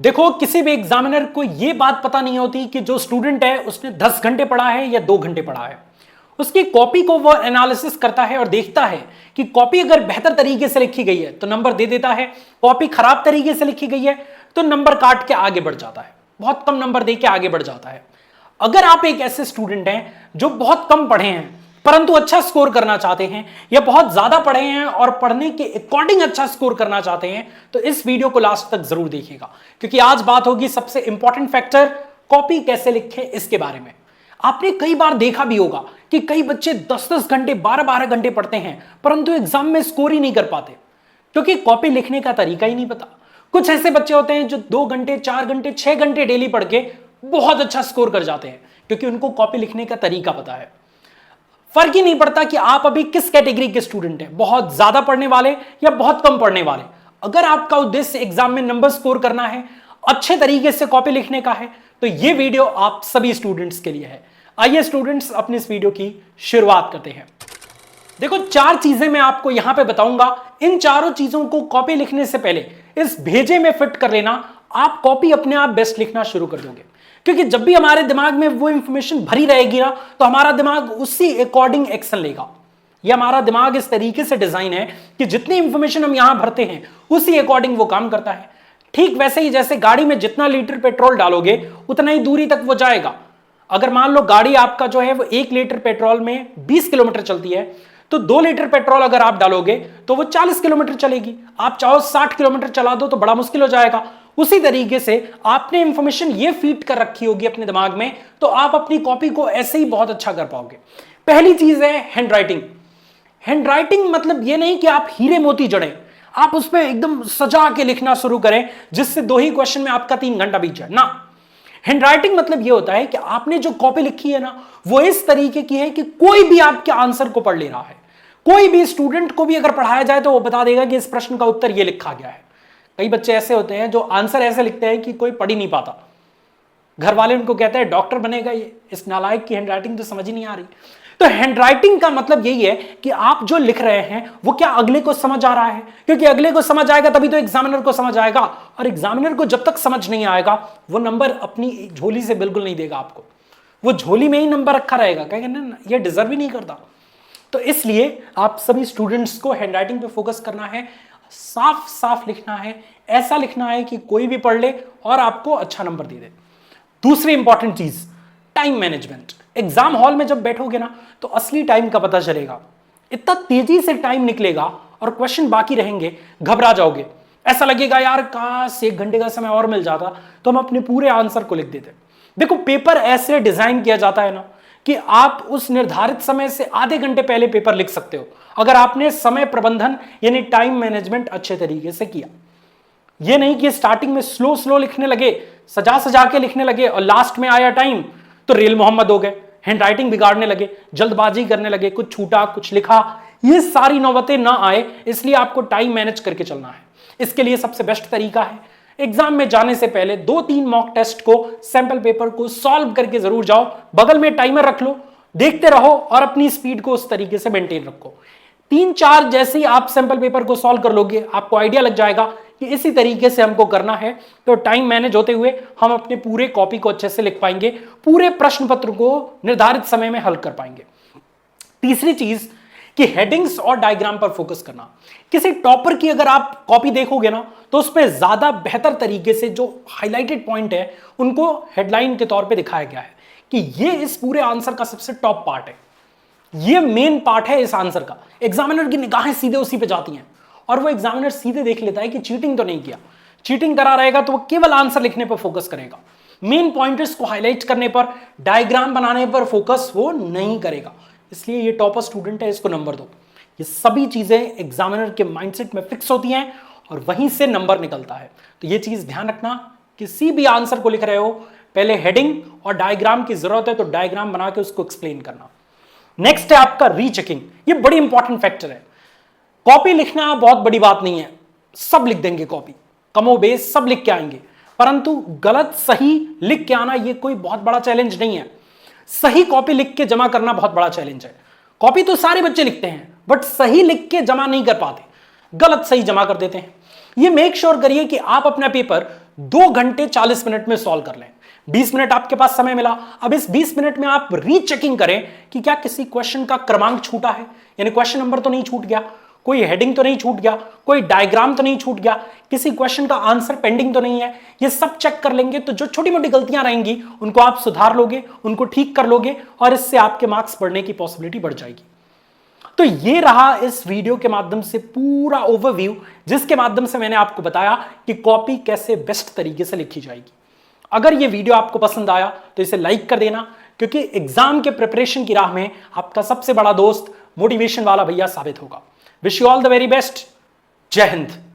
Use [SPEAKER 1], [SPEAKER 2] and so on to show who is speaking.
[SPEAKER 1] देखो, किसी भी एग्जामिनर को यह बात पता नहीं होती कि जो स्टूडेंट है उसने 10 घंटे पढ़ा है या 2 घंटे पढ़ा है। उसकी कॉपी को वो एनालिसिस करता है और देखता है कि कॉपी अगर बेहतर तरीके से लिखी गई है तो नंबर दे देता है, कॉपी खराब तरीके से लिखी गई है तो नंबर काट के आगे बढ़ जाता है, बहुत कम नंबर दे के आगे बढ़ जाता है। अगर आप एक ऐसे स्टूडेंट हैं जो बहुत कम पढ़े हैं परंतु अच्छा स्कोर करना चाहते हैं, या बहुत ज्यादा पढ़े हैं और पढ़ने के अकॉर्डिंग अच्छा स्कोर करना चाहते हैं, तो इस वीडियो को लास्ट तक जरूर देखिएगा, क्योंकि आज बात होगी सबसे इंपॉर्टेंट फैक्टर कॉपी कैसे लिखें इसके बारे में। आपने कई बार देखा भी होगा कि कई बच्चे 10-10 घंटे 12-12 घंटे पढ़ते हैं परंतु एग्जाम में स्कोर ही नहीं कर पाते, क्योंकि कॉपी लिखने का तरीका ही नहीं पता। कुछ ऐसे बच्चे होते हैं जो 2 घंटे 4 घंटे 6 घंटे डेली पढ़ के बहुत अच्छा स्कोर कर जाते हैं, क्योंकि उनको कॉपी लिखने का तरीका पता है। फर्क ही नहीं पड़ता कि आप अभी किस कैटेगरी के स्टूडेंट हैं, बहुत ज्यादा पढ़ने वाले या बहुत कम पढ़ने वाले। अगर आपका उद्देश्य एग्जाम में नंबर स्कोर करना है, अच्छे तरीके से कॉपी लिखने का है, तो यह वीडियो आप सभी स्टूडेंट्स के लिए है। आइए स्टूडेंट्स, अपनी इस वीडियो की शुरुआत करते हैं। देखो, 4 चीजें मैं आपको यहां पे बताऊंगा। इन चारों चीजों को कॉपी लिखने से पहले इस भेजे में फिट कर लेना, आप कॉपी अपने आप बेस्ट लिखना शुरू कर दोगे। क्योंकि जब भी हमारे दिमाग में वो इंफॉर्मेशन भरी रहेगी ना, तो हमारा दिमाग उसी अकॉर्डिंग एक्शन लेगा। ये हमारा दिमाग इस तरीके से डिजाइन है कि जितनी इंफॉर्मेशन हम यहां भरते हैं उसी अकॉर्डिंग वो काम करता है। ठीक वैसे ही जैसे गाड़ी में जितना लीटर पेट्रोल डालोगे उतना ही दूरी तक वो जाएगा। अगर मान लो गाड़ी आपका जो है वो 1 लीटर पेट्रोल में 20 किलोमीटर चलती है, तो 2 लीटर पेट्रोल अगर आप डालोगे तो वो 40 किलोमीटर चलेगी। आप चाहो 60 किलोमीटर चला दो तो बड़ा मुश्किल हो जाएगा। उसी तरीके से आपने इंफॉर्मेशन ये फीड कर रखी होगी अपने दिमाग में, तो आप अपनी कॉपी को ऐसे ही बहुत अच्छा कर पाओगे। पहली चीज है हैंड राइटिंग। हैंड राइटिंग मतलब ये नहीं कि आप हीरे मोती जड़ें, आप उसमें एकदम सजा के लिखना शुरू करें जिससे 2 ही क्वेश्चन में आपका 3 घंटा बीत जाए ना। हैंड राइटिंग मतलब ये होता है कि आपने जो कॉपी लिखी है ना, वो इस तरीके की है कि कोई भी आपके आंसर को पढ़ ले रहा है। कोई भी स्टूडेंट को भी अगर पढ़ाया जाए तो वो बता देगा कि इस प्रश्न का उत्तर ये लिखा गया है। कई बच्चे ऐसे होते हैं जो आंसर ऐसे लिखते हैं कि कोई पढ़ ही नहीं पाता। घर वाले उनको कहते हैं डॉक्टर बनेगा ये, इस नालायक की हैंडराइटिंग तो समझ ही नहीं आ रही। तो हैंडराइटिंग का मतलब यही है कि आप जो लिख रहे हैं वो क्या अगले को समझ आ रहा है, क्योंकि अगले को समझ आएगा तभी तो एग्जामिनर को समझ आएगा, और एग्जामिनर को जब तक समझ नहीं आएगा वो नंबर अपनी झोली से बिल्कुल नहीं देगा आपको। वो झोली में ही नंबर रखा रहेगा, कहेंगे ना ये डिजर्व ही नहीं करता। तो इसलिए आप सभी स्टूडेंट्स को हैंडराइटिंग पे फोकस करना है, साफ साफ लिखना है, ऐसा लिखना है कि कोई भी पढ़ ले और आपको अच्छा नंबर दे दे। दूसरी इंपॉर्टेंट चीज, टाइम मैनेजमेंट। एग्जाम हॉल में जब बैठोगे ना तो असली टाइम का पता चलेगा। इतना तेजी से टाइम निकलेगा और क्वेश्चन बाकी रहेंगे, घबरा जाओगे। ऐसा लगेगा यार काश 1 घंटे का समय और मिल जाता तो हम अपने पूरे आंसर को लिख देते। देखो, पेपर ऐसे डिजाइन किया जाता है ना कि आप उस निर्धारित समय से आधे घंटे पहले पेपर लिख सकते हो, अगर आपने समय प्रबंधन यानी टाइम मैनेजमेंट अच्छे तरीके से किया। यह नहीं कि स्टार्टिंग में स्लो स्लो लिखने लगे, सजा सजा के लिखने लगे और लास्ट में आया टाइम तो रेल मोहम्मद हो गए, हैंडराइटिंग बिगाड़ने लगे, जल्दबाजी करने लगे, कुछ छूटा कुछ लिखा। ये सारी नौबतें ना आए, इसलिए आपको टाइम मैनेज करके चलना है। इसके लिए सबसे बेस्ट तरीका है, एग्जाम में जाने से पहले 2-3 मॉक टेस्ट को, सैंपल पेपर को सॉल्व करके जरूर जाओ। बगल में टाइमर रख लो, देखते रहो और अपनी स्पीड को उस तरीके से मेंटेन रखो। 3-4 जैसे ही आप सैंपल पेपर को सॉल्व कर लोगे, आपको आइडिया लग जाएगा कि इसी तरीके से हमको करना है, तो टाइम मैनेज होते हुए हम अपने पूरे कॉपी को अच्छे से लिख पाएंगे, पूरे प्रश्न पत्र को निर्धारित समय में हल कर पाएंगे। तीसरी चीज कि हेडिंग्स और डायग्राम पर फोकस करना। किसी टॉपर की अगर आप कॉपी देखोगे ना तो उसमें ज्यादा बेहतर तरीके से जो हाईलाइटेड पॉइंट है उनको हेडलाइन के तौर पे दिखाया गया है कि ये इस पूरे आंसर का सबसे टॉप पार्ट है, ये मेन पार्ट है इस आंसर का। एग्जामिनर की निगाहें सीधे उसी पे जाती हैं और वो एग्जामिनर सीधे देख लेता है कि चीटिंग तो नहीं किया। चीटिंग करा रहेगा तो वो केवल आंसर लिखने पर फोकस करेगा, मेन पॉइंटर्स को हाईलाइट करने पर, डायग्राम बनाने पर फोकस वो नहीं करेगा। इसलिए ये टॉपर स्टूडेंट है, इसको नंबर दो। ये सभी चीजें एग्जामिनर के माइंडसेट में फिक्स होती हैं और वहीं से नंबर निकलता है। तो ये चीज ध्यान रखना, किसी भी आंसर को लिख रहे हो पहले हेडिंग और डायग्राम की जरूरत है तो डायग्राम बना के उसको एक्सप्लेन करना। नेक्स्ट है आपका रीचेकिंग। ये बड़ी इंपॉर्टेंट फैक्टर है। कॉपी लिखना बहुत बड़ी बात नहीं है, सब लिख देंगे कॉपी, कमोबेश सब लिख के आएंगे, परंतु गलत सही लिख के आना ये कोई बहुत बड़ा चैलेंज नहीं है। सही कॉपी लिख के जमा करना बहुत बड़ा चैलेंज है। कॉपी तो सारे बच्चे लिखते हैं बट सही लिख के जमा नहीं कर पाते, गलत सही जमा कर देते हैं। ये मेक श्योर करिए कि आप अपना पेपर 2 घंटे 40 मिनट में सॉल्व कर लें। 20 मिनट आपके पास समय मिला, अब इस 20 मिनट में आप रीचेकिंग करें कि क्या किसी क्वेश्चन का क्रमांक छूटा है, यानी क्वेश्चन नंबर तो नहीं छूट गया, कोई हेडिंग तो नहीं छूट गया, कोई डायग्राम तो नहीं छूट गया, किसी क्वेश्चन का आंसर पेंडिंग तो नहीं है। ये सब चेक कर लेंगे तो जो छोटी मोटी गलतियां रहेंगी उनको आप सुधार लोगे, उनको ठीक कर लोगे और इससे आपके मार्क्स बढ़ने की पॉसिबिलिटी बढ़ जाएगी। तो ये रहा इस वीडियो के माध्यम से पूरा ओवरव्यू, जिसके माध्यम से मैंने आपको बताया कि कॉपी कैसे बेस्ट तरीके से लिखी जाएगी। अगर ये वीडियो आपको पसंद आया तो इसे लाइक कर देना, क्योंकि एग्जाम के प्रिपरेशन की राह में आपका सबसे बड़ा दोस्त मोटिवेशन वाला भैया साबित होगा। Wish you all the very best. जय हिंद।